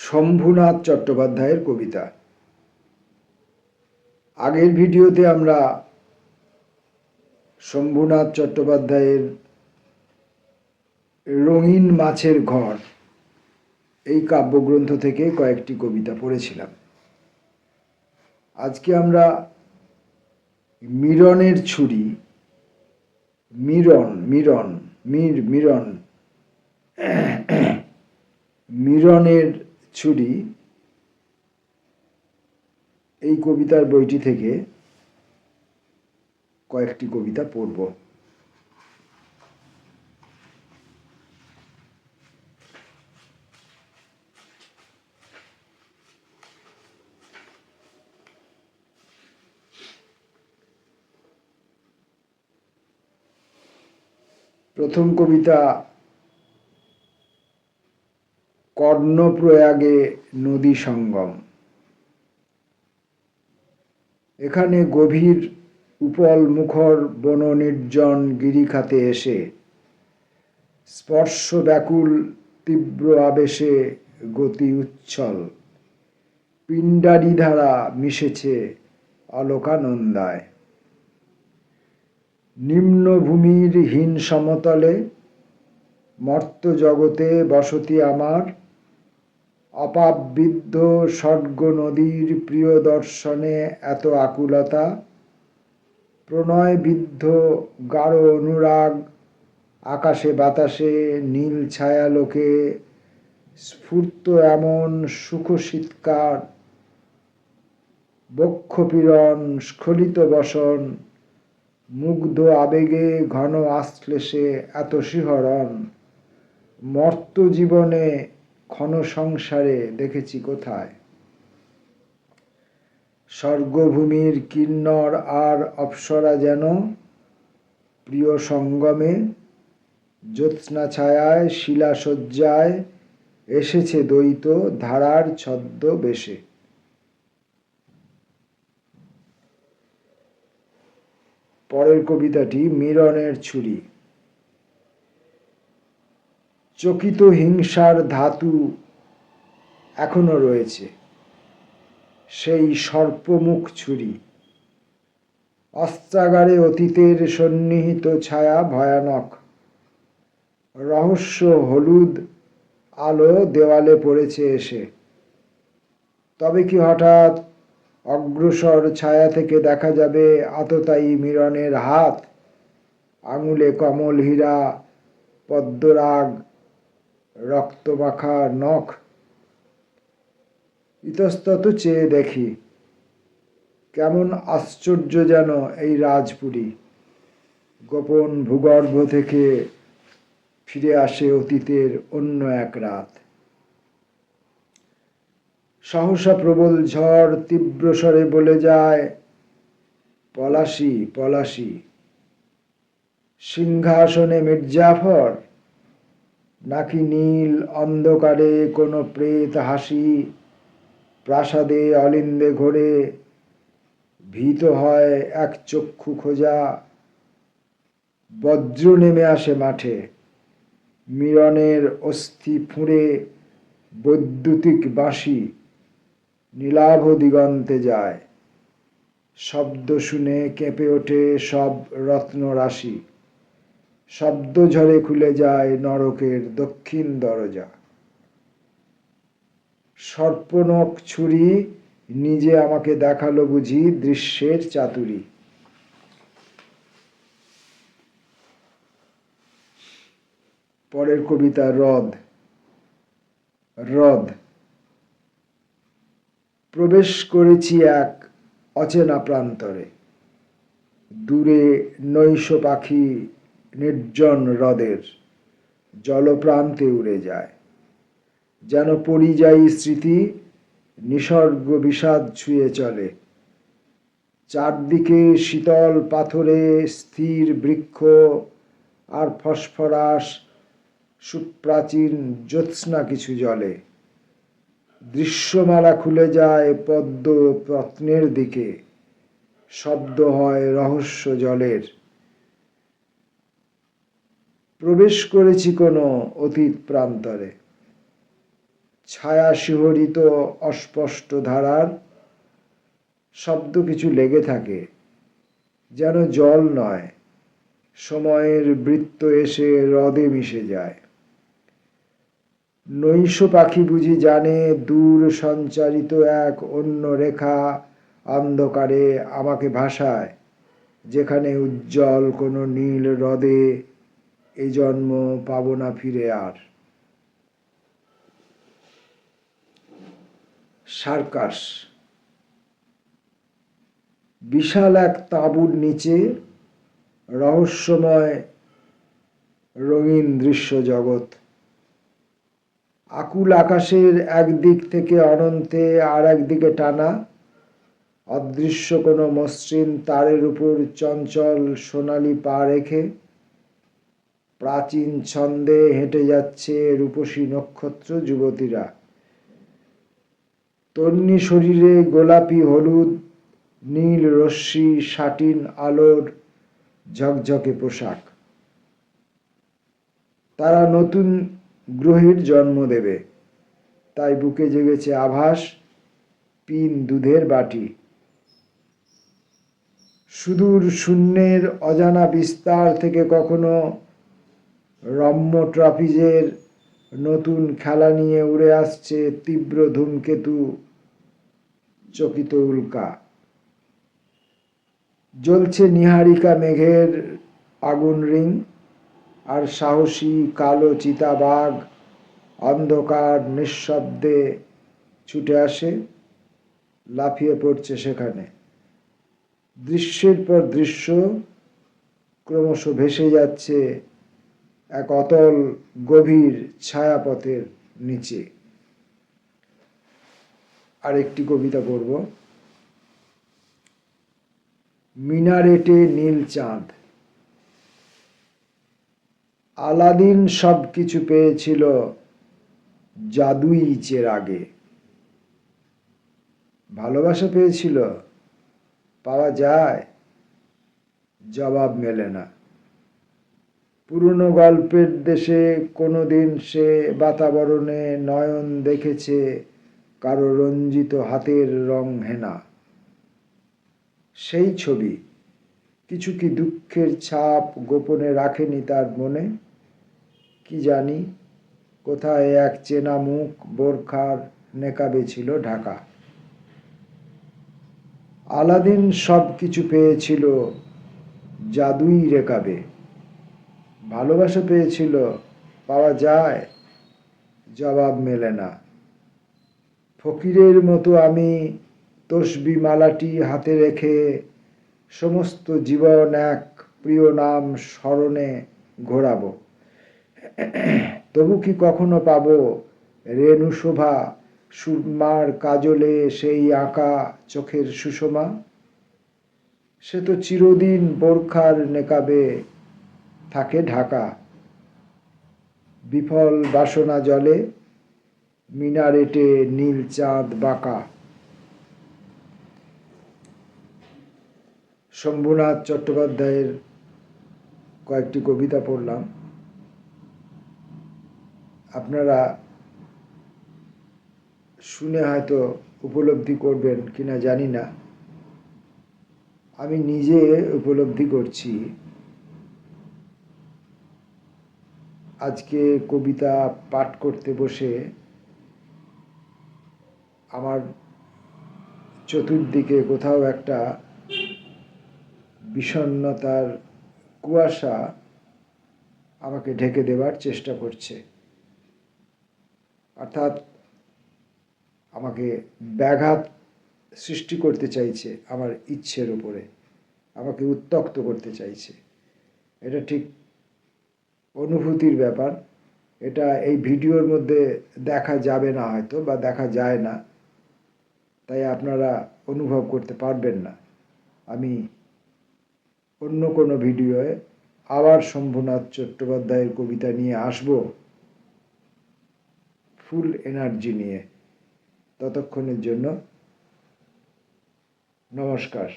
শম্ভুনাথ চট্টোপাধ্যায়ের কবিতা। আগের ভিডিওতে আমরা শম্ভুনাথ চট্টোপাধ্যায়ের রঙিন মাছের ঘর এই কাব্যগ্রন্থ থেকে কয়েকটি কবিতা পড়েছিলাম। আজকে আমরা মিরনের ছুরি, মিরনের ছুরি এই কবিতার বইটি থেকে কয়েকটি কবিতা পড়ব। প্রথম কবিতা কর্ণপ্রয়াগে নদী সঙ্গম। এখানে গভীর উপল মুখর বন নির্জন গিরিখাতে এসে স্পর্শ ব্যাকুল তীব্র আবেশে গতি উচ্ছল পিণ্ডারি ধারা মিশেছে অলোকানন্দায়। নিম্নভূমির হীন সমতলে মর্ত জগতে বসতি আমার, অপাববিদ্ধ স্বর্গ নদীর প্রিয় দর্শনে এত আকুলতা, প্রণয়বিদ্ধ গাঢ় অনুরাগ আকাশে বাতাসে নীল ছায়ালোকে স্ফূর্ত এমন সুখ শীতকার, বক্ষপীড়ন স্খলিত বসন মুগ্ধ আবেগে ঘন আশ্লেষে এত শিহরণ, মর্ত জীবনে ক্ষণ সংসারে দেখেছি কোথায়। স্বর্গভূমির কিন্নর আর অপ্সরা যেন প্রিয় সঙ্গমে জ্যোৎস্না ছায়ায় শিলাসজ্জায় এসেছে দ্বৈত ধারার ছদ্মবেশে। পরের কবিতাটি মিরনের ছুরি। চকিত হিংসার ধাতু এখনো রয়েছে, সেই সর্পমুখ ছুরি। অস্ত্রাগারে অতীতের সন্নিহিত ছায়া ভয়ানক, রহস্য হলুদ আলো দেওয়ালে পড়েছে এসে। তবে কি হঠাৎ অগ্রসর ছায়া থেকে দেখা যাবে আততায়ী মিরনের হাত, আঙুলে কমল হীরা পদ্মরাগ রক্তমাখা নখ। ইতস্তত চেয়ে দেখি, কেমন আশ্চর্য যেন এই রাজপুরী। গোপন ভূগর্ভ থেকে ফিরে আসে অতীতের অন্য এক রাত। সহসা প্রবল ঝড় তীব্র স্বরে বলে যায়, পলাশী পলাশী। সিংহাসনে মির্জাফর, নাকি নীল অন্ধকারে কোনো প্রেত হাসি প্রাসাদে অলিন্দে ঘোরে, ভীত হয় এক চক্ষু খোঁজা। বজ্র নেমে আসে মাঠে, মিরনের অস্থি ফুঁড়ে বৈদ্যুতিক বাঁশি নীলাভ দিগন্তে যায়। শব্দ শুনে কেঁপে ওঠে সব রত্নরাশি, শব্দ ঝরে খুলে যায় নরকের দক্ষিণ দরজা। সর্পনখ ছুরি নিজে আমাকে দেখালো বুঝি দৃশ্যের চাতুরী। পরের কবিতা হ্রদ। হ্রদ। প্রবেশ করেছি এক অচেনা প্রান্তরে, দূরে নৈশ পাখি নির্জন হ্রদের জলপ্রান্তে উড়ে যায়। যেন পরিযায়ী স্মৃতি নিসর্গ বিষাদ ছুঁয়ে চলে। চারদিকে শীতল পাথরে স্থির বৃক্ষ আর ফসফরাস সুপ্রাচীন জ্যোৎস্না কিছু জলে। দৃশ্যমালা খুলে যায় পদ্ম রত্নের দিকে, শব্দ হয় রহস্য জলের। প্রবেশ করেছি কোনো অতীত প্রান্তরে, ছায়া শিহরিত অস্পষ্ট ধারার শব্দ কিছু লেগে থাকে, যেন জল নয়, সময়ের বৃত্ত এসে হ্রদে মিশে যায়। নৈশ পাখি বুঝি জানে দূর সঞ্চারিত এক অন্য রেখা অন্ধকারে আমাকে ভাসায়, যেখানে উজ্জ্বল কোনো নীল হ্রদে এ জন্ম পাব না ফিরে আর। সার্কাস। বিশাল এক তাঁবুর নিচে রহস্যময় রঙিন দৃশ্য জগৎ। আকুল আকাশের একদিক থেকে অনন্তে আর একদিকে টানা, অদৃশ্য কোনো মসৃণ তারের উপর চঞ্চল সোনালি পা রেখে প্রাচীন ছন্দে হেঁটে যাচ্ছে রূপসী নক্ষত্র যুবতীরা। তন্বী শরীরে গোলাপি হলুদ নীল রশ্মি সাটিন আলোর ঝকঝকে পোশাক। তারা নতুন গ্রহের জন্ম দেবে, তাই বুকে জেগেছে আভাস, পিন দুধের বাটি। সুদূর শূন্যের অজানা বিস্তার থেকে কখনো রম্য ট্রাপিজের নতুন খেলা নিয়ে উড়ে আসছে তীব্র ধূমকেতু চকিত উল্কা। জ্বলছে নীহারিকা মেঘের আগুন রিং, আর সাহসী কালো চিতাবাঘ অন্ধকার নিঃশব্দে ছুটে আসে, লাফিয়ে পড়ছে সেখানে। দৃশ্যের পর দৃশ্য ক্রমশ ভেসে যাচ্ছে এক অতল গভীর ছায়াপথের নিচে। আরেকটি কবিতা পড়ব। মিনারেটে নীল চাঁদ। আলাদিন সব কিছু পেয়েছিল জাদুই চেরাগে। ভালোবাসা পেয়েছিল, পাওয়া যায়, জবাব মেলে না। পুরনো গল্পের দেশে কোনোদিন সে বাতাবরণে নয়ন দেখেছে কারো রঞ্জিত হাতের রং হেনা। সেই ছবি কিছু কি দুঃখের ছাপ গোপনে রাখেনি তার মনে? কি জানি কোথায় এক চেনা মুখ বোরখার নেকাবে ছিল ঢাকা। আলাদিন সব কিছু পেয়েছিল জাদুই রেখাবে। ভালোবাসা পেয়েছিল, পাওয়া যায়, জবাব মেলে না। ফকিরের মতো আমি তসবি মালাটি হাতে রেখে সমস্ত জীবন এক প্রিয় নাম স্মরণে ঘোরাবো। তবু কি কখনো পাবো রেণু শোভা সুরমার কাজলে সেই আঁকা চোখের সুষমা? সে তো চিরদিন বোরখার নেকাবে থাকে ঢাকা। বিফল বাসনা জলে মিনারেটে নীল চাঁদ বাঁকা। শম্ভুনাথ চট্টোপাধ্যায়ের কয়েকটি কবিতা পড়লাম। আপনারা শুনে হয়তো উপলব্ধি করবেন কিনা জানি না, আমি নিজে উপলব্ধি করছি। আজকে কবিতা পাঠ করতে বসে আমার চতুর্দিকে কোথাও একটা বিষণ্ণতার কুয়াশা আমাকে ঢেকে দেবার চেষ্টা করছে, অর্থাৎ আমাকে ব্যাঘাত সৃষ্টি করতে চাইছে আমার ইচ্ছের উপরে, আমাকে উত্ত্যক্ত করতে চাইছে। এটা ঠিক অনুভূতির ব্যাপার। এটা এই ভিডিওর মধ্যে দেখা যাবে না হয়তো, বা দেখা যায় না, তাই আপনারা অনুভব করতে পারবেন না। আমি অন্য কোনো ভিডিওয়ে আবার শম্ভুনাথ চট্টোপাধ্যায়ের কবিতা নিয়ে আসব ফুল এনার্জি নিয়ে। ততক্ষণের জন্য নমস্কার।